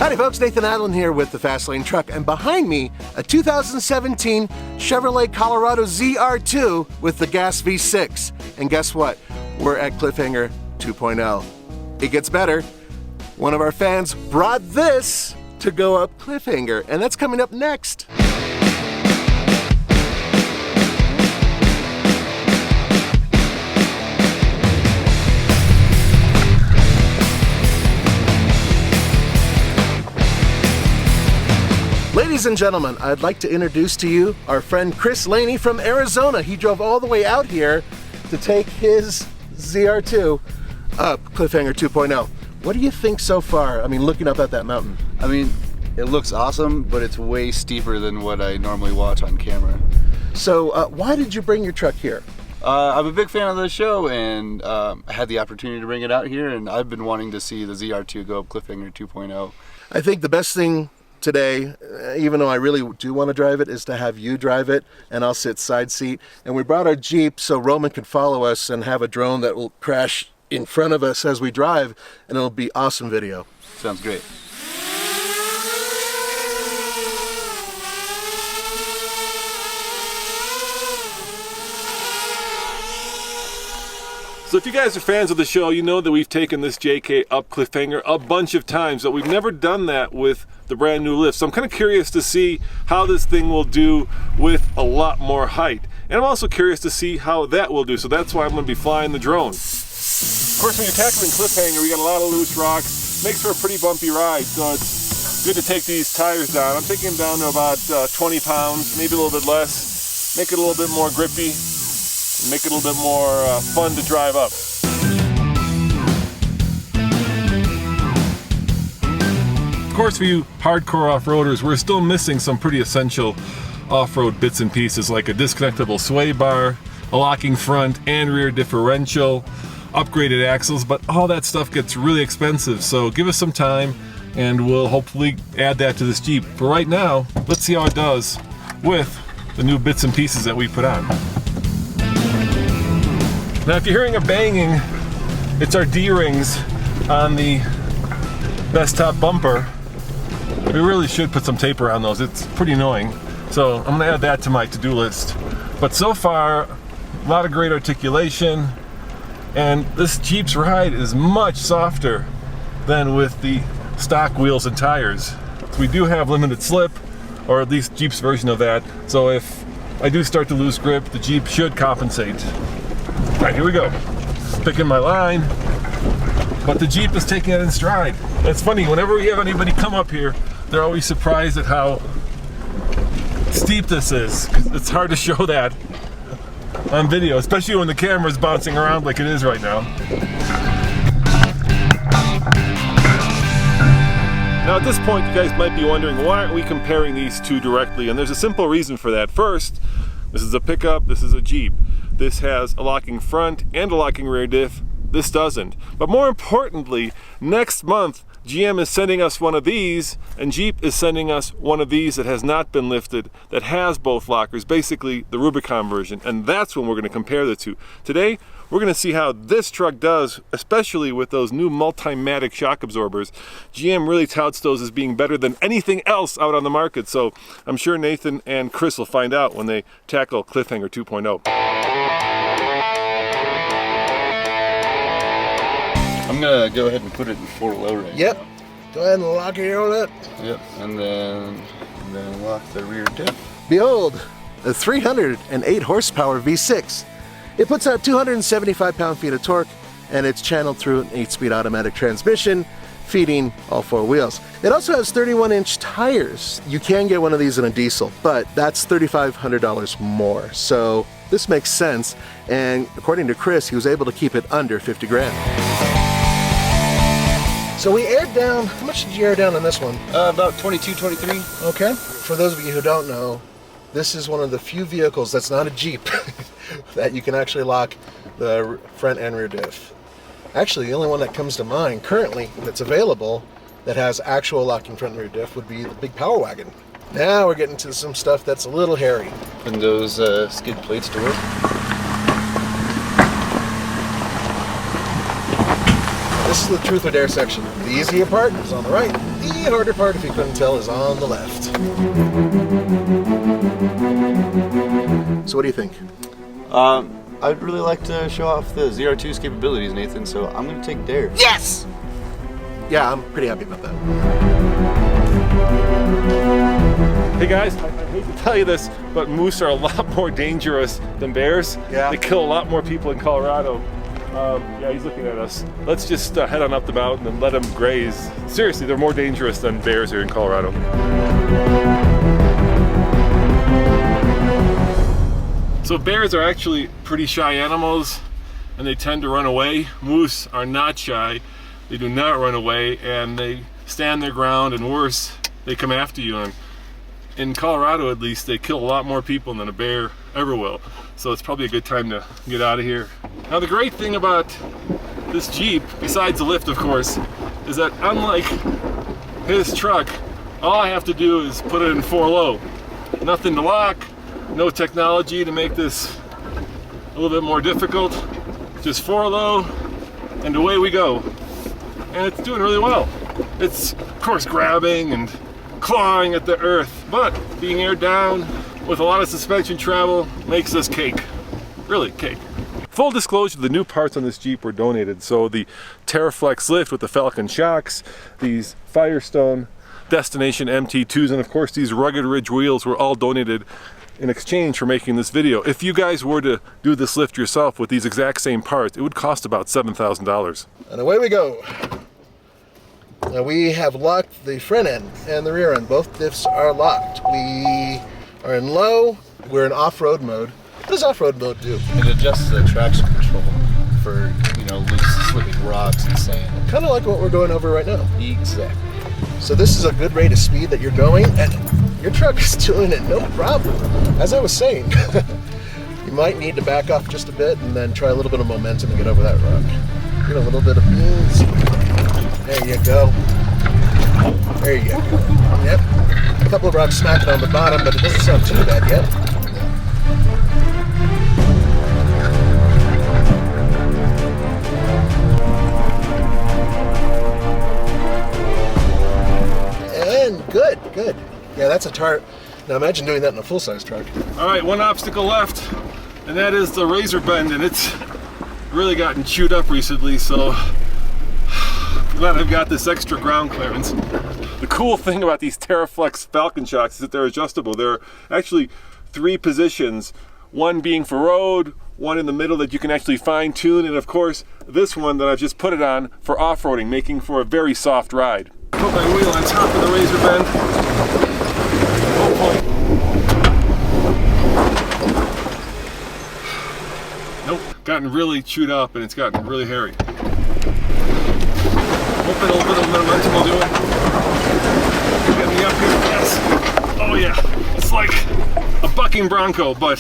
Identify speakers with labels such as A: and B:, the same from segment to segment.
A: Howdy folks, Nathan Adlin here with the Fast Lane Truck, and behind me, a 2017 Chevrolet Colorado ZR2 with the gas V6. And guess what? We're at Cliffhanger 2.0. It gets better. One of our fans brought this to go up Cliffhanger, and that's coming up next. Ladies and gentlemen, I'd like to introduce to you our friend Chris Laney from Arizona. He drove all the way out here to take his ZR2 up Cliffhanger 2.0. What do you think so far? I mean, looking up at that mountain.
B: I mean, it looks awesome, but it's way steeper than what I normally watch on camera.
A: So why did you bring your truck here?
B: I'm a big fan of the show, and I had the opportunity to bring it out here, and I've been wanting to see the ZR2 go up Cliffhanger 2.0.
A: I think the best thing today, even though I really do want to drive it, is to have you drive it and I'll sit side seat. And we brought our Jeep so Roman can follow us and have a drone that will crash in front of us as we drive, and it'll be awesome video.
B: Sounds great.
C: So if you guys are fans of the show, you know that we've taken this JK up Cliffhanger a bunch of times, but we've never done that with the brand new lift. So I'm kind of curious to see how this thing will do with a lot more height. And I'm also curious to see how that will do. So that's why I'm going to be flying the drone. Of course, when you're tackling Cliffhanger, we got a lot of loose rocks. Makes for a pretty bumpy ride. So it's good to take these tires down. I'm taking them down to about 20 pounds, maybe a little bit less. Make it a little bit more grippy. Make it a little bit more fun to drive up. Of course, for you hardcore off-roaders, we're still missing some pretty essential off-road bits and pieces like a disconnectable sway bar, a locking front and rear differential, upgraded axles, but all that stuff gets really expensive. So give us some time and we'll hopefully add that to this Jeep. For right now, let's see how it does with the new bits and pieces that we put on. Now, if you're hearing a banging, it's our D-rings on the best top bumper. We really should put some tape around those. It's pretty annoying. So I'm gonna add that to my to-do list. But so far, a lot of great articulation, and this Jeep's ride is much softer than with the stock wheels and tires. So we do have limited slip, or at least Jeep's version of that. So if I do start to lose grip, the Jeep should compensate. All right, here we go. Picking my line, but the Jeep is taking it in stride. It's funny, whenever we have anybody come up here, they're always surprised at how steep this is. It's hard to show that on video, especially when the camera's bouncing around like it is right now. Now at this point, you guys might be wondering, why aren't we comparing these two directly? And there's a simple reason for that. First, this is a pickup, this is a Jeep. This has a locking front and a locking rear diff. This doesn't. But more importantly, next month, GM is sending us one of these, and Jeep is sending us one of these that has not been lifted, that has both lockers, basically the Rubicon version, and that's when we're going to compare the two. Today, we're going to see how this truck does, especially with those new Multimatic shock absorbers. GM really touts those as being better than anything else out on the market, so I'm sure Nathan and Chris will find out when they tackle Cliffhanger 2.0.
B: I'm gonna go ahead and put it in full low right
A: Yep.
B: now.
A: Go ahead and lock it on up.
B: Yep, and then lock the rear diff.
A: Behold, a 308 horsepower V6. It puts out 275 pound-feet of torque, and it's channeled through an 8-speed automatic transmission, feeding all four wheels. It also has 31-inch tires. You can get one of these in a diesel, but that's $3,500 more. So this makes sense, and according to Chris, he was able to keep it under 50 grand. So we aired down, how much did you air down on this one?
B: About 22, 23.
A: Okay. For those of you who don't know, this is one of the few vehicles that's not a Jeep that you can actually lock the front and rear diff. Actually, the only one that comes to mind currently that's available that has actual locking front and rear diff would be the big Power Wagon. Now we're getting to some stuff that's a little hairy.
B: And those skid plates to work.
A: This is the truth or dare section. The easier part is on the right. The harder part, if you couldn't tell, is on the left. So what do you think?
B: I'd really like to show off the ZR2's capabilities, Nathan, so I'm going to take dare.
A: Yes! Yeah, I'm pretty happy about that.
C: Hey guys, I hate to tell you this, but moose are a lot more dangerous than bears.
A: Yeah.
C: They kill a lot more people in Colorado. Yeah, he's looking at us. Let's just head on up the mountain and let them graze. Seriously, they're more dangerous than bears here in Colorado. So bears are actually pretty shy animals and they tend to run away. Moose are not shy. They do not run away and they stand their ground, and worse, they come after you. And in Colorado, at least, they kill a lot more people than a bear ever will. So it's probably a good time to get out of here. Now the great thing about this Jeep, besides the lift of course, is that unlike his truck, all I have to do is put it in 4-low. Nothing to lock, no technology to make this a little bit more difficult. Just 4-low, and away we go. And it's doing really well. It's of course grabbing and clawing at the earth, but being aired down with a lot of suspension travel makes this cake. Really, cake. Full disclosure, the new parts on this Jeep were donated. So the TerraFlex lift with the Falcon shocks, these Firestone Destination MT2s, and of course these Rugged Ridge wheels were all donated in exchange for making this video. If you guys were to do this lift yourself with these exact same parts, it would cost about $7,000.
A: And away we go. Now we have locked the front end and the rear end. Both diffs are locked. We are in low. We're in off-road mode. What does off-road mode do?
B: It adjusts the traction control for, you know, loose, slipping rocks and sand.
A: Kind of like what we're going over right now.
B: Exactly.
A: So this is a good rate of speed that you're going, and your truck is doing it no problem. As I was saying, you might need to back off just a bit and then try a little bit of momentum to get over that rock. Get a little bit of beans. There you go. There you go. Yep. A couple of rocks smacking on the bottom, but it doesn't sound too bad yet. And good, good. Yeah, that's a tart. Now imagine doing that in a full-size truck.
C: All right, one obstacle left, and that is the razor bend, and it's really gotten chewed up recently, so I'm glad I've got this extra ground clearance. The cool thing about these TerraFlex Falcon shocks is that they're adjustable. There are actually 3 positions, one being for road, one in the middle that you can actually fine tune, and of course this one that I've just put it on for off-roading, making for a very soft ride. Put my wheel on top of the razor bend. Oh boy. Nope, gotten really chewed up and it's gotten really hairy. Hoping a little bit of momentum will do it. Get me up here, yes. Oh yeah, it's like a bucking bronco, but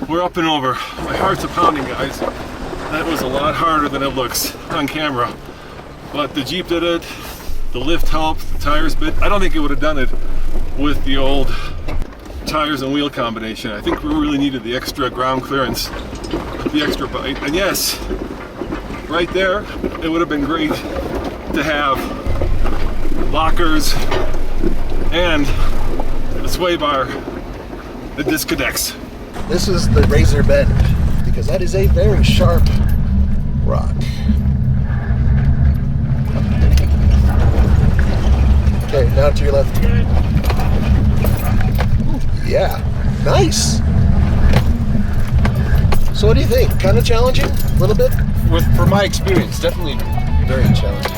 C: we're up and over. My heart's a pounding, guys. That was a lot harder than it looks on camera. But the Jeep did it, the lift helped, the tires bit. I don't think it would have done it with the old tires and wheel combination. I think we really needed the extra ground clearance, the extra bite. And yes, right there, it would have been great to have lockers and the sway bar that disconnects.
A: This is the razor bend, because that is a very sharp rock. Okay, now to your left. Yeah, nice. So what do you think? Kind of challenging? A little bit?
B: For my experience, definitely very challenging.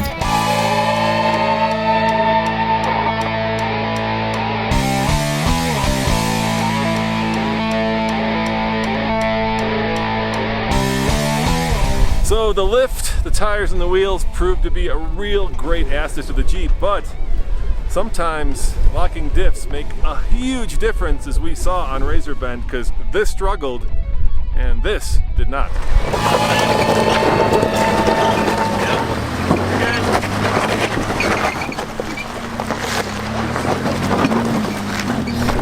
C: So the lift, the tires, and the wheels proved to be a real great asset to the Jeep, but sometimes locking diffs make a huge difference, as we saw on Razor Bend, because this struggled and this did not.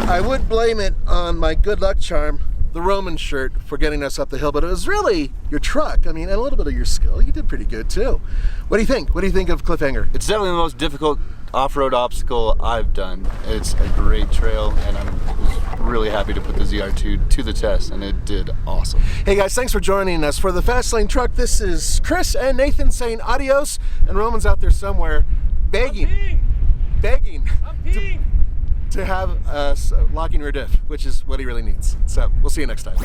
A: I would blame it on my good luck charm, the Roman shirt for getting us up the hill, but it was really your truck. I mean, and a little bit of your skill. You did pretty good too. What do you think? What do you think of Cliffhanger?
B: It's definitely the most difficult off-road obstacle I've done. It's a great trail, and I'm really happy to put the ZR2 to the test, and it did awesome.
A: Hey guys, thanks for joining us for the Fast Lane Truck. This is Chris and Nathan saying adios, and Roman's out there somewhere begging to have us locking rear diff, which is what he really needs. So we'll see you next time.